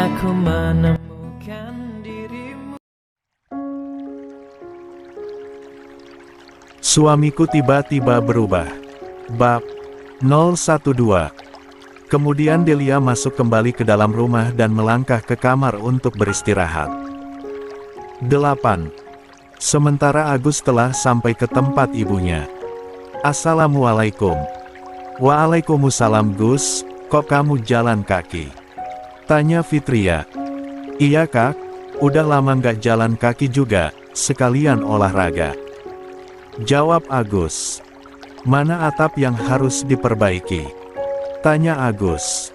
aku menemukan dirimu. Suamiku tiba-tiba berubah. Bab 012. Kemudian Delia masuk kembali ke dalam rumah dan melangkah ke kamar untuk beristirahat. 8. Sementara Agus telah sampai ke tempat ibunya. Assalamualaikum. Waalaikumsalam Gus, kok kamu jalan kaki? Tanya Fitria. Iya kak, udah lama nggak jalan kaki juga, sekalian olahraga. Jawab Agus. Mana atap yang harus diperbaiki? Tanya Agus.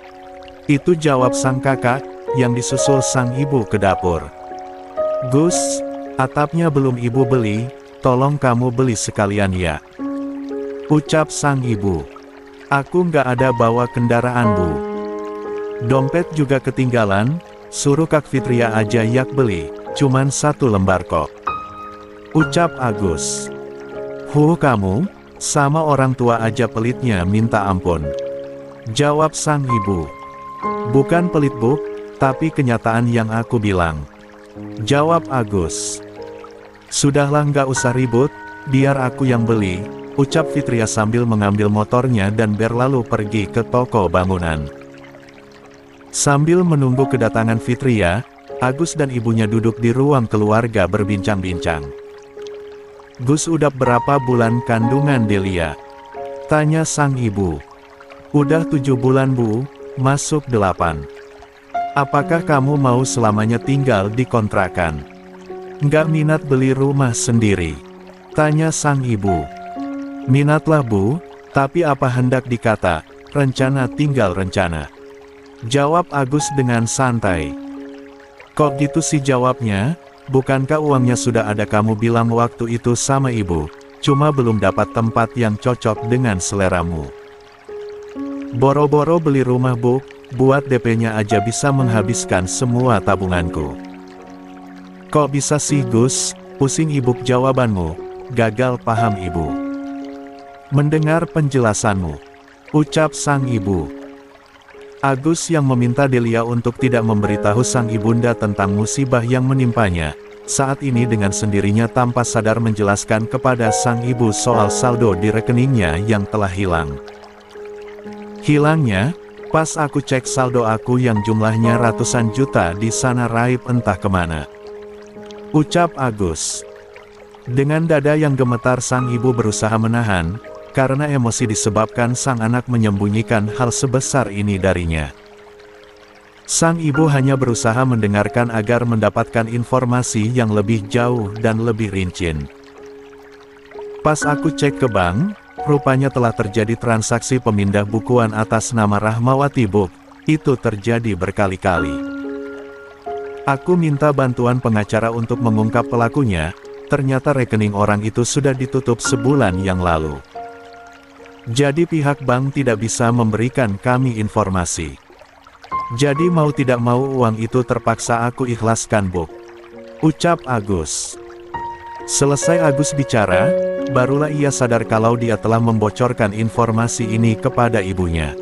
Itu jawab sang kakak, yang disusul sang ibu ke dapur. Gus, atapnya belum ibu beli, tolong kamu beli sekalian ya. Ucap sang ibu. Aku nggak ada bawa kendaraan bu. Dompet juga ketinggalan, suruh Kak Fitria aja yak beli, cuman 1 lembar kok. Ucap Agus. Kamu, sama orang tua aja pelitnya minta ampun. Jawab sang ibu. Bukan pelit bu, tapi kenyataan yang aku bilang. Jawab Agus. Sudahlah nggak usah ribut, biar aku yang beli, ucap Fitria sambil mengambil motornya dan berlalu pergi ke toko bangunan. Sambil menunggu kedatangan Fitria, Agus dan ibunya duduk di ruang keluarga berbincang-bincang. Gus udah berapa bulan kandungan Delia? Tanya sang ibu. Udah 7 bulan bu, masuk 8. Apakah kamu mau selamanya tinggal di kontrakan? Nggak minat beli rumah sendiri? Tanya sang ibu. Minatlah bu, tapi apa hendak dikata, rencana tinggal rencana. Jawab Agus dengan santai. Kok gitu sih jawabnya? Bukankah uangnya sudah ada kamu bilang waktu itu sama ibu, cuma belum dapat tempat yang cocok dengan seleramu. Boro-boro beli rumah bu, buat DP-nya aja bisa menghabiskan semua tabunganku. Kok bisa sih Gus, pusing ibu jawabanmu, gagal paham ibu. Mendengar penjelasanmu, ucap sang ibu. Agus yang meminta Delia untuk tidak memberitahu sang ibunda tentang musibah yang menimpanya, saat ini dengan sendirinya tanpa sadar menjelaskan kepada sang ibu soal saldo di rekeningnya yang telah hilang. Hilangnya, pas aku cek saldo aku yang jumlahnya ratusan juta di sana raib entah kemana. Ucap Agus. Dengan dada yang gemetar sang ibu berusaha menahan, karena emosi disebabkan sang anak menyembunyikan hal sebesar ini darinya. Sang ibu hanya berusaha mendengarkan agar mendapatkan informasi yang lebih jauh dan lebih rinci. Pas aku cek ke bank, rupanya telah terjadi transaksi pemindah bukuan atas nama Rahmawati Book, itu terjadi berkali-kali. Aku minta bantuan pengacara untuk mengungkap pelakunya, ternyata rekening orang itu sudah ditutup sebulan yang lalu. Jadi pihak bank tidak bisa memberikan kami informasi. Jadi mau tidak mau uang itu terpaksa aku ikhlaskan bu. Ucap Agus. Selesai Agus bicara, barulah ia sadar kalau dia telah membocorkan informasi ini kepada ibunya.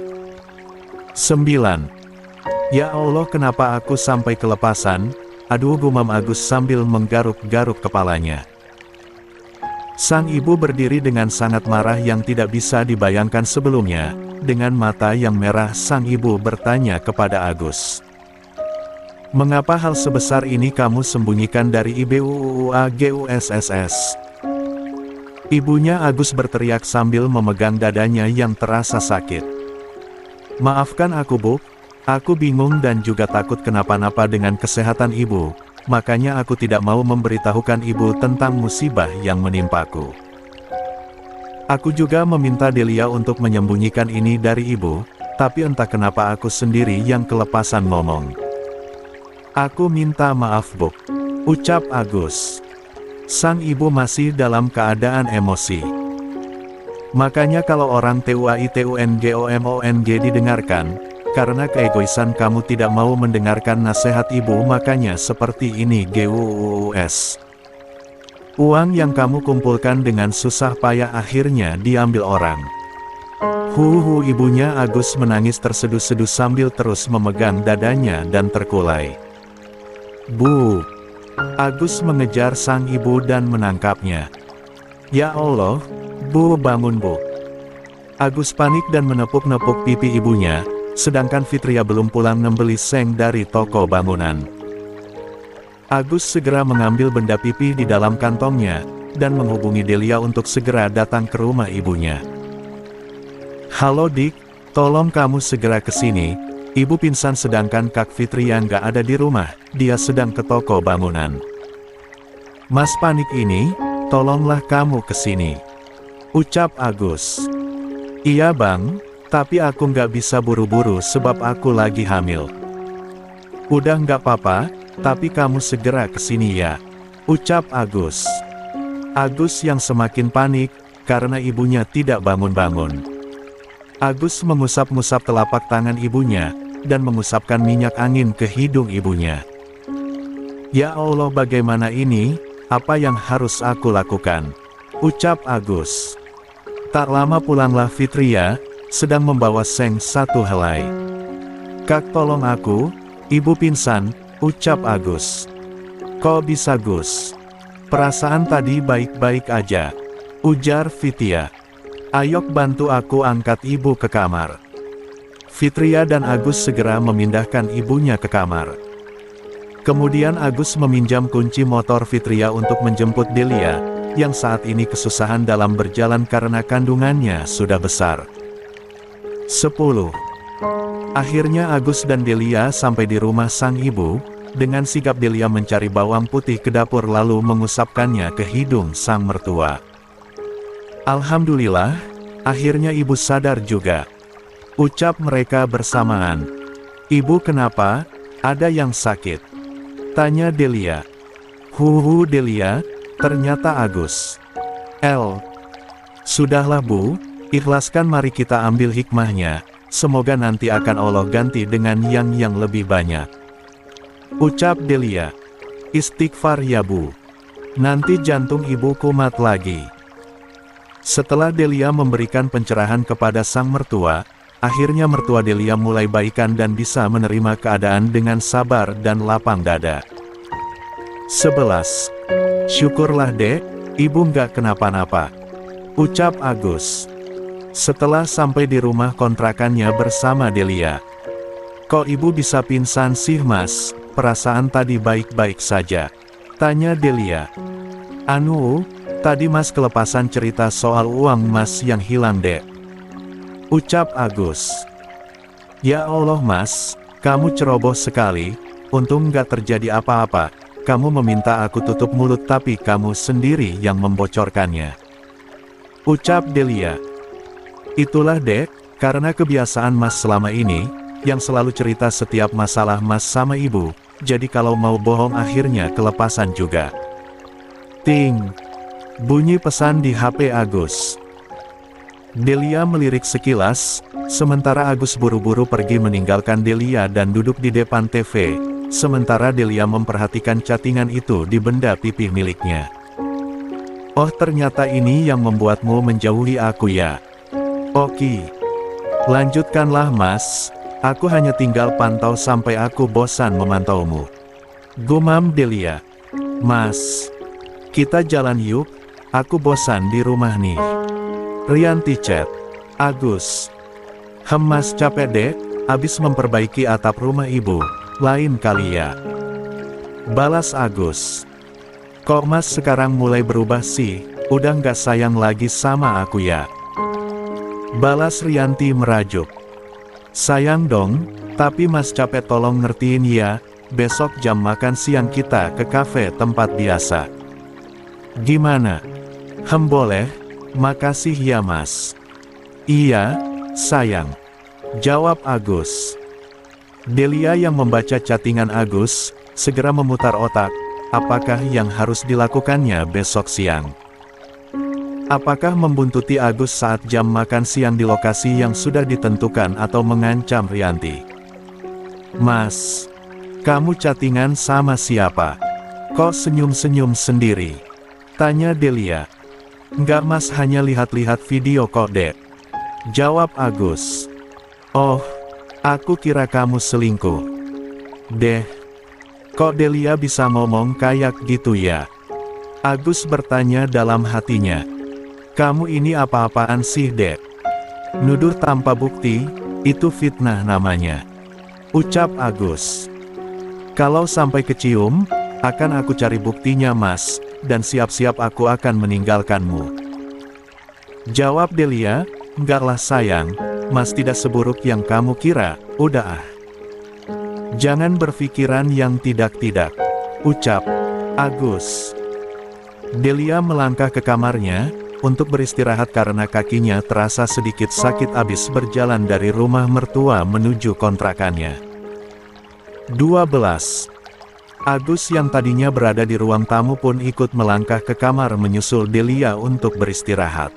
9. Ya Allah kenapa aku sampai kelepasan, aduh gumam Agus sambil menggaruk-garuk kepalanya. Sang ibu berdiri dengan sangat marah yang tidak bisa dibayangkan sebelumnya. Dengan mata yang merah sang ibu bertanya kepada Agus. Mengapa hal sebesar ini kamu sembunyikan dari Ibu Agusss? Ibunya Agus berteriak sambil memegang dadanya yang terasa sakit. Maafkan aku bu, aku bingung dan juga takut kenapa-napa dengan kesehatan ibu. Makanya aku tidak mau memberitahukan ibu tentang musibah yang menimpaku. Aku juga meminta Delia untuk menyembunyikan ini dari ibu, tapi entah kenapa aku sendiri yang kelepasan ngomong. Aku minta maaf bu, ucap Agus. Sang ibu masih dalam keadaan emosi. Makanya kalau orang TUAITUNGOMONG didengarkan, karena keegoisan kamu tidak mau mendengarkan nasihat ibu makanya seperti ini GUUS. Uang yang kamu kumpulkan dengan susah payah akhirnya diambil orang. Ibunya Agus menangis terseduh-seduh sambil terus memegang dadanya dan terkulai. Bu! Agus mengejar sang ibu dan menangkapnya. Ya Allah, Bu, bangun Bu. Agus panik dan menepuk-nepuk pipi ibunya, sedangkan Fitria belum pulang membeli seng dari toko bangunan. Agus segera mengambil benda pipi di dalam kantongnya, dan menghubungi Delia untuk segera datang ke rumah ibunya. Halo Dik, tolong kamu segera ke sini, ibu pingsan sedangkan Kak Fitria nggak ada di rumah, dia sedang ke toko bangunan. Mas panik ini, tolonglah kamu ke sini. Ucap Agus. Iya bang, tapi aku nggak bisa buru-buru sebab aku lagi hamil. Udah nggak apa-apa, tapi kamu segera ke sini ya. Ucap Agus. Agus yang semakin panik, karena ibunya tidak bangun-bangun. Agus mengusap-ngusap telapak tangan ibunya, dan mengusapkan minyak angin ke hidung ibunya. Ya Allah, bagaimana ini? Apa yang harus aku lakukan? Ucap Agus. Tak lama pulanglah Fitria, sedang membawa seng satu helai. Kak, tolong aku, ibu pingsan, ucap Agus. Kok bisa Gus? Perasaan tadi baik-baik aja, ujar Fitria. Ayok bantu aku angkat ibu ke kamar. Fitria dan Agus segera memindahkan ibunya ke kamar. Kemudian Agus meminjam kunci motor Fitria untuk menjemput Delia, yang saat ini kesusahan dalam berjalan karena kandungannya sudah besar. 10. Akhirnya Agus dan Delia sampai di rumah sang ibu. Dengan sigap Delia mencari bawang putih ke dapur lalu mengusapkannya ke hidung sang mertua. Alhamdulillah, akhirnya ibu sadar juga. Ucap mereka bersamaan. Ibu kenapa? Ada yang sakit? Tanya Delia. Delia, ternyata Agus. Sudahlah Bu, ikhlaskan, mari kita ambil hikmahnya, semoga nanti akan Allah ganti dengan yang lebih banyak. Ucap Delia. Istighfar ya Bu. Nanti jantung ibu kumat lagi. Setelah Delia memberikan pencerahan kepada sang mertua, akhirnya mertua Delia mulai baikan dan bisa menerima keadaan dengan sabar dan lapang dada. 11. Syukurlah Dek, ibu nggak kenapa-napa. Ucap Agus. Setelah sampai di rumah kontrakannya bersama Delia. Kok ibu bisa pingsan sih Mas? Perasaan tadi baik-baik saja. Tanya Delia. Tadi Mas kelepasan cerita soal uang Mas yang hilang Dek. Ucap Agus. Ya Allah Mas, kamu ceroboh sekali, untung nggak terjadi apa-apa. Kamu meminta aku tutup mulut tapi kamu sendiri yang membocorkannya. Ucap Delia. Itulah Dek, karena kebiasaan Mas selama ini, yang selalu cerita setiap masalah Mas sama ibu, jadi kalau mau bohong akhirnya kelepasan juga. Ting! Bunyi pesan di HP Agus. Delia melirik sekilas, sementara Agus buru-buru pergi meninggalkan Delia dan duduk di depan TV, sementara Delia memperhatikan chattingan itu di benda pipih miliknya. Oh, ternyata ini yang membuatmu menjauhi aku ya. Oke. Lanjutkanlah Mas, aku hanya tinggal pantau sampai aku bosan memantaumu. Gumam Delia. Mas, kita jalan yuk, aku bosan di rumah nih. Rianti chat. Agus. Mas capek deh, abis memperbaiki atap rumah ibu, lain kali ya. Balas Agus. Kok Mas sekarang mulai berubah sih, udah nggak sayang lagi sama aku ya? Balas Rianti merajuk. Sayang dong, tapi Mas capek tolong ngertiin ya, besok jam makan siang kita ke kafe tempat biasa. Gimana? Boleh, makasih ya Mas. Iya, sayang. Jawab Agus. Delia yang membaca chattingan Agus, segera memutar otak, apakah yang harus dilakukannya besok siang? Apakah membuntuti Agus saat jam makan siang di lokasi yang sudah ditentukan atau mengancam Rianti? Mas, kamu chattingan sama siapa? Kok senyum-senyum sendiri? Tanya Delia. Enggak Mas, hanya lihat-lihat video kok Dek. Jawab Agus. Oh, aku kira kamu selingkuh. Deh, kok Delia bisa ngomong kayak gitu ya? Agus bertanya dalam hatinya. Kamu ini apa-apaan sih, Dek? Nuduh tanpa bukti, itu fitnah namanya. Ucap Agus. Kalau sampai kecium, akan aku cari buktinya, Mas, dan siap-siap aku akan meninggalkanmu. Jawab Delia, enggaklah sayang, Mas tidak seburuk yang kamu kira, udah ah. Jangan berpikiran yang tidak-tidak. Ucap Agus. Delia melangkah ke kamarnya, untuk beristirahat karena kakinya terasa sedikit sakit abis berjalan dari rumah mertua menuju kontrakannya. 12. Agus yang tadinya berada di ruang tamu pun ikut melangkah ke kamar menyusul Delia untuk beristirahat.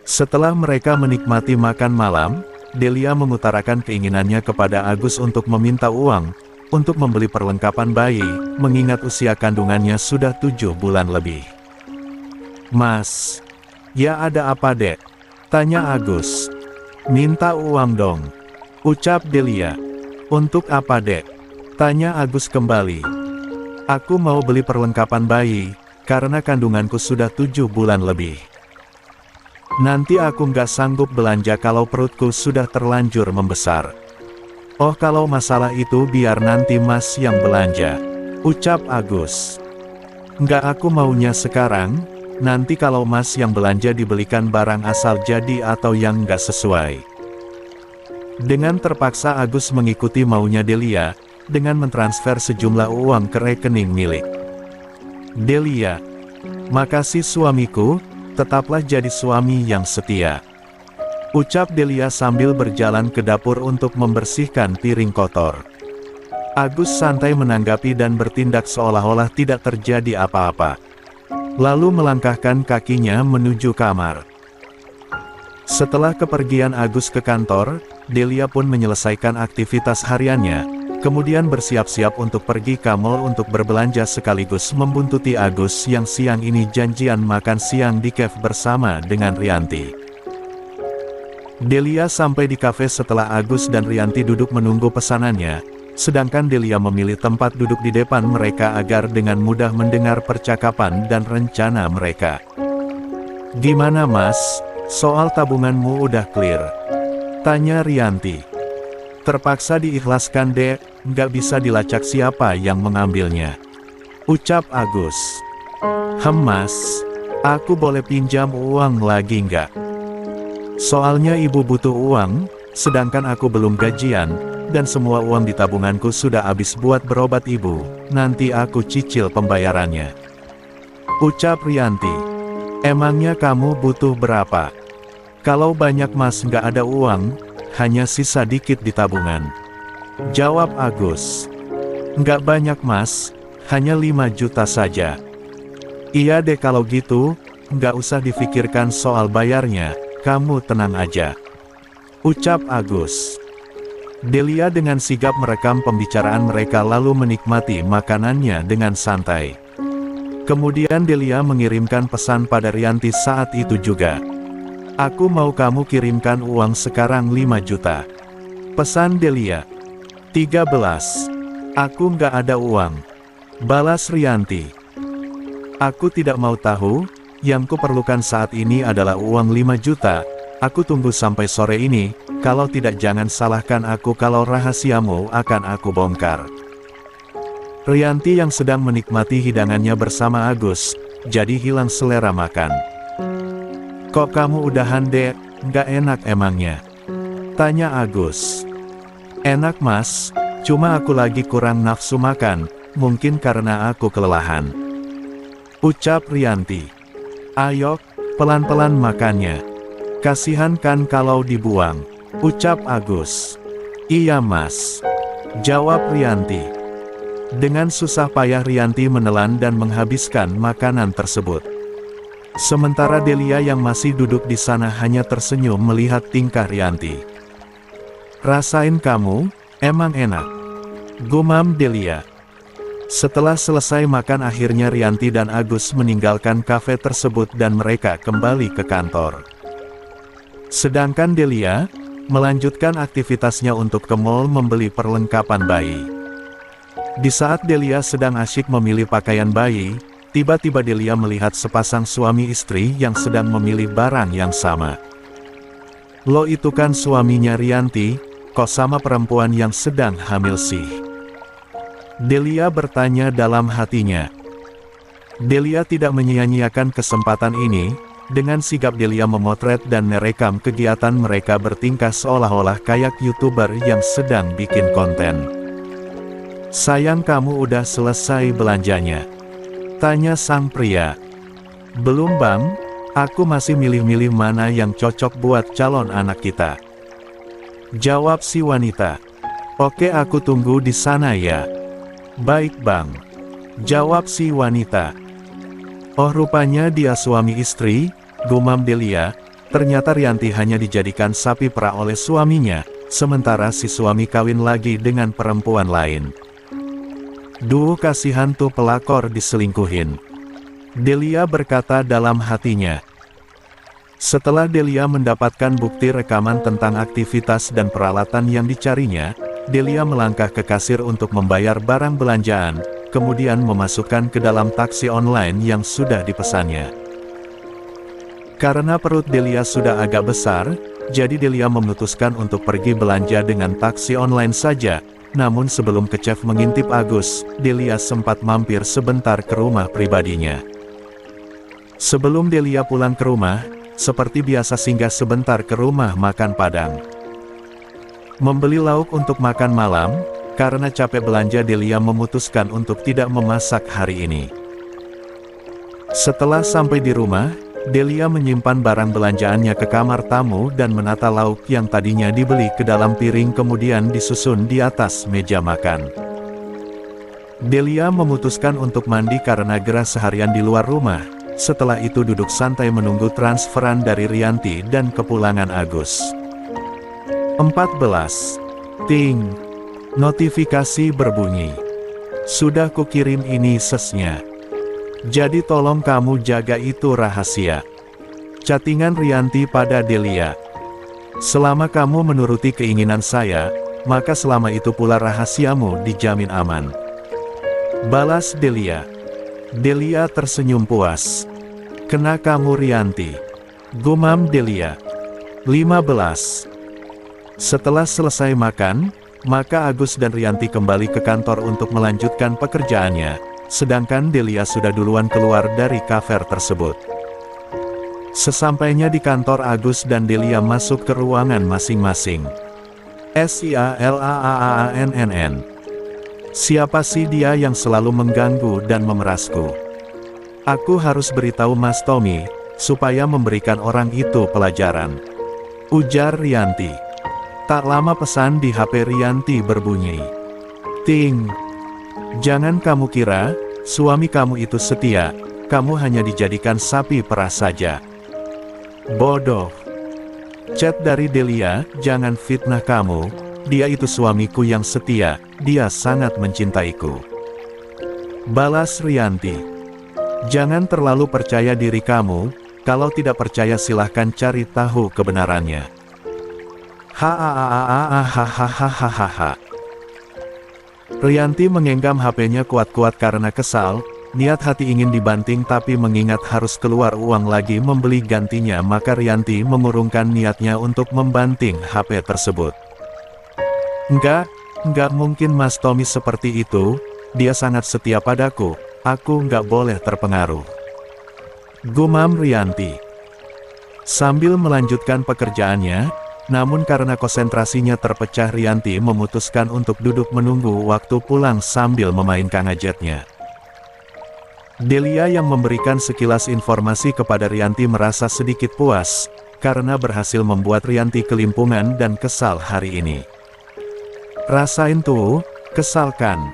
Setelah mereka menikmati makan malam, Delia mengutarakan keinginannya kepada Agus untuk meminta uang, untuk membeli perlengkapan bayi, mengingat usia kandungannya sudah 7 bulan lebih. Mas, ya ada apa, Dek? Tanya Agus. Minta uang dong. Ucap Delia. Untuk apa, Dek? Tanya Agus kembali. Aku mau beli perlengkapan bayi, karena kandunganku sudah 7 bulan lebih. Nanti aku nggak sanggup belanja kalau perutku sudah terlanjur membesar. Oh, kalau masalah itu biar nanti Mas yang belanja. Ucap Agus. Nggak, aku maunya sekarang, nanti kalau Mas yang belanja dibelikan barang asal jadi atau yang nggak sesuai. Dengan terpaksa Agus mengikuti maunya Delia, dengan mentransfer sejumlah uang ke rekening milik Delia. Makasih suamiku, tetaplah jadi suami yang setia. Ucap Delia sambil berjalan ke dapur untuk membersihkan piring kotor. Agus santai menanggapi dan bertindak seolah-olah tidak terjadi apa-apa. Lalu melangkahkan kakinya menuju kamar. Setelah kepergian Agus ke kantor, Delia pun menyelesaikan aktivitas hariannya, kemudian bersiap-siap untuk pergi ke mall untuk berbelanja sekaligus membuntuti Agus yang siang ini janjian makan siang di cafe bersama dengan Rianti. Delia sampai di kafe setelah Agus dan Rianti duduk menunggu pesanannya, sedangkan Delia memilih tempat duduk di depan mereka agar dengan mudah mendengar percakapan dan rencana mereka. Gimana Mas, soal tabunganmu udah clear? Tanya Rianti. Terpaksa diikhlaskan Dek, nggak bisa dilacak siapa yang mengambilnya. Ucap Agus. Mas, aku boleh pinjam uang lagi nggak? Soalnya ibu butuh uang, sedangkan aku belum gajian, dan semua uang di tabunganku sudah habis buat berobat ibu, nanti aku cicil pembayarannya. Ucap Rianti. Emangnya kamu butuh berapa? Kalau banyak Mas nggak ada uang, hanya sisa dikit di tabungan. Jawab Agus. Nggak banyak Mas, hanya 5 juta saja. Iya deh kalau gitu, nggak usah difikirkan soal bayarnya. Kamu tenang aja. Ucap Agus. Delia dengan sigap merekam pembicaraan mereka lalu menikmati makanannya dengan santai. Kemudian Delia mengirimkan pesan pada Rianti saat itu juga. Aku mau kamu kirimkan uang sekarang 5 juta. Pesan Delia. 13. Aku nggak ada uang. Balas Rianti. Aku tidak mau tahu. Yang kuperlukan saat ini adalah uang 5 juta, aku tunggu sampai sore ini, kalau tidak jangan salahkan aku kalau rahasiamu akan aku bongkar. Rianti yang sedang menikmati hidangannya bersama Agus, jadi hilang selera makan. Kok kamu udahan Dek, nggak enak emangnya? Tanya Agus. Enak Mas, cuma aku lagi kurang nafsu makan, mungkin karena aku kelelahan. Ucap Rianti. Ayo, pelan-pelan makannya. Kasihan kan kalau dibuang. Ucap Agus. Iya Mas. Jawab Rianti. Dengan susah payah Rianti menelan dan menghabiskan makanan tersebut. Sementara Delia yang masih duduk di sana hanya tersenyum melihat tingkah Rianti. Rasain kamu, emang enak. Gumam Delia. Setelah selesai makan akhirnya Rianti dan Agus meninggalkan kafe tersebut dan mereka kembali ke kantor. Sedangkan Delia melanjutkan aktivitasnya untuk ke mall membeli perlengkapan bayi. Di saat Delia sedang asyik memilih pakaian bayi, tiba-tiba Delia melihat sepasang suami istri yang sedang memilih barang yang sama. Lo itu kan suaminya Rianti, kok sama perempuan yang sedang hamil sih? Delia bertanya dalam hatinya. Delia tidak menyia-nyiakan kesempatan ini. Dengan sigap Delia memotret dan merekam kegiatan mereka bertingkah seolah-olah kayak YouTuber yang sedang bikin konten. "Sayang, kamu udah selesai belanjanya?" tanya sang pria. "Belum bang, aku masih milih-milih mana yang cocok buat calon anak kita," jawab si wanita. "Oke, aku tunggu di sana ya." "Baik bang," jawab si wanita. "Oh, rupanya dia suami istri," gumam Delia. Ternyata Rianti hanya dijadikan sapi perah oleh suaminya, sementara si suami kawin lagi dengan perempuan lain. Duh, kasihan tuh pelakor diselingkuhin, Delia berkata dalam hatinya. Setelah Delia mendapatkan bukti rekaman tentang aktivitas dan peralatan yang dicarinya, Delia melangkah ke kasir untuk membayar barang belanjaan, kemudian memasukkan ke dalam taksi online yang sudah dipesannya. Karena perut Delia sudah agak besar, jadi Delia memutuskan untuk pergi belanja dengan taksi online saja. Namun sebelum ke chef mengintip Agus, Delia sempat mampir sebentar ke rumah pribadinya. Sebelum Delia pulang ke rumah, seperti biasa singgah sebentar ke rumah makan Padang. Membeli lauk untuk makan malam. Karena capek belanja, Delia memutuskan untuk tidak memasak hari ini. Setelah sampai di rumah, Delia menyimpan barang belanjaannya ke kamar tamu dan menata lauk yang tadinya dibeli ke dalam piring kemudian disusun di atas meja makan. Delia memutuskan untuk mandi karena gerah seharian di luar rumah. Setelah itu duduk santai menunggu transferan dari Rianti dan kepulangan Agus. 14. Ting. Notifikasi berbunyi. "Sudah kukirim ini sesnya. Jadi tolong kamu jaga itu rahasia." Chattingan Rianti pada Delia. "Selama kamu menuruti keinginan saya, maka selama itu pula rahasiamu dijamin aman," balas Delia. Delia tersenyum puas. "Kena kamu Rianti," gumam Delia. 15. Setelah selesai makan, maka Agus dan Rianti kembali ke kantor untuk melanjutkan pekerjaannya, sedangkan Delia sudah duluan keluar dari kafe tersebut. Sesampainya di kantor, Agus dan Delia masuk ke ruangan masing-masing. "SIALAAANNN. Siapa sih dia yang selalu mengganggu dan memerasku? Aku harus beritahu Mas Tommy, supaya memberikan orang itu pelajaran," ujar Rianti. Tak lama pesan di HP Rianti berbunyi. "Ting. Jangan kamu kira, suami kamu itu setia, kamu hanya dijadikan sapi perah saja. Bodoh." Chat dari Delia, "Jangan fitnah kamu, dia itu suamiku yang setia, dia sangat mencintaiku," balas Rianti. "Jangan terlalu percaya diri kamu, kalau tidak percaya silahkan cari tahu kebenarannya." Hahaha. Rianti menggenggam HP-nya kuat-kuat karena kesal. Niat hati ingin dibanting tapi mengingat harus keluar uang lagi membeli gantinya, maka Rianti mengurungkan niatnya untuk membanting HP tersebut. Enggak mungkin Mas Tommy seperti itu, dia sangat setia padaku, aku nggak boleh terpengaruh," gumam Rianti. Sambil melanjutkan pekerjaannya, namun karena konsentrasinya terpecah, Rianti memutuskan untuk duduk menunggu waktu pulang sambil memainkan gadgetnya. Delia yang memberikan sekilas informasi kepada Rianti merasa sedikit puas, karena berhasil membuat Rianti kelimpungan dan kesal hari ini. "Rasain tuh, kesal kan?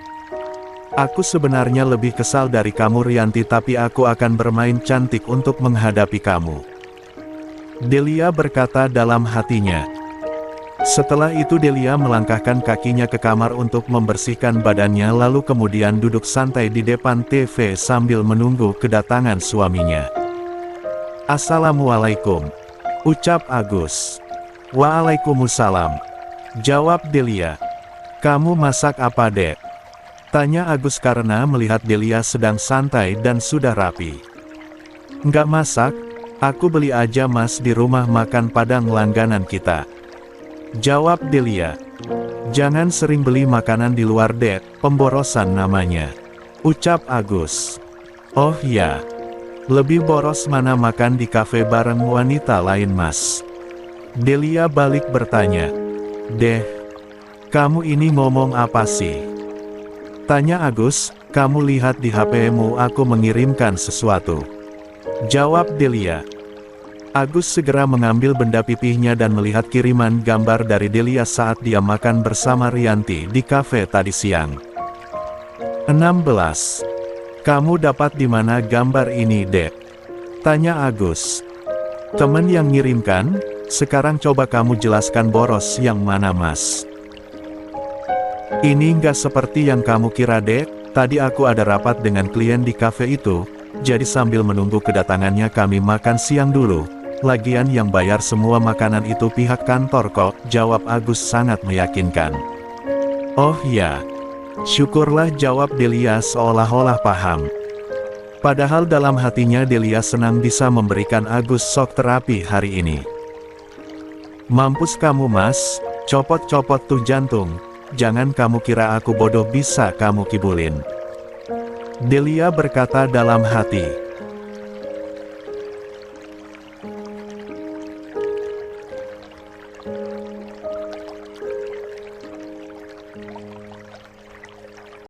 Aku sebenarnya lebih kesal dari kamu Rianti, tapi aku akan bermain cantik untuk menghadapi kamu," Delia berkata dalam hatinya. Setelah itu Delia melangkahkan kakinya ke kamar untuk membersihkan badannya, lalu kemudian duduk santai di depan TV sambil menunggu kedatangan suaminya. "Assalamualaikum," Ucap Agus. Waalaikumsalam. Jawab Delia. Kamu masak apa, Dek? Tanya Agus karena melihat Delia sedang santai dan sudah rapi. Nggak masak, aku beli aja Mas di rumah makan Padang langganan kita. Jawab Delia. Jangan sering beli makanan di luar, Dek, pemborosan namanya. Ucap Agus. Oh ya. Lebih boros mana makan di kafe bareng wanita lain, Mas? Delia balik bertanya. Deh, kamu ini ngomong apa sih? Tanya Agus, kamu lihat di HP-mu aku mengirimkan sesuatu. Jawab Delia. Agus segera mengambil benda pipihnya dan melihat kiriman gambar dari Delia saat dia makan bersama Rianti di kafe tadi siang. 16. Kamu dapat di mana gambar ini, Dek? Tanya Agus. Temen yang ngirimkan, sekarang coba kamu jelaskan boros yang mana, Mas? Ini nggak seperti yang kamu kira, Dek. Tadi aku ada rapat dengan klien di kafe itu, jadi sambil menunggu kedatangannya kami makan siang dulu. Lagian yang bayar semua makanan itu pihak kantor kok, jawab Agus sangat meyakinkan. Oh ya. Syukurlah, jawab Delia seolah-olah paham. Padahal dalam hatinya Delia senang bisa memberikan Agus shock terapi hari ini. Mampus kamu, Mas, copot-copot tuh jantung, jangan kamu kira aku bodoh bisa kamu kibulin. Delia berkata dalam hati.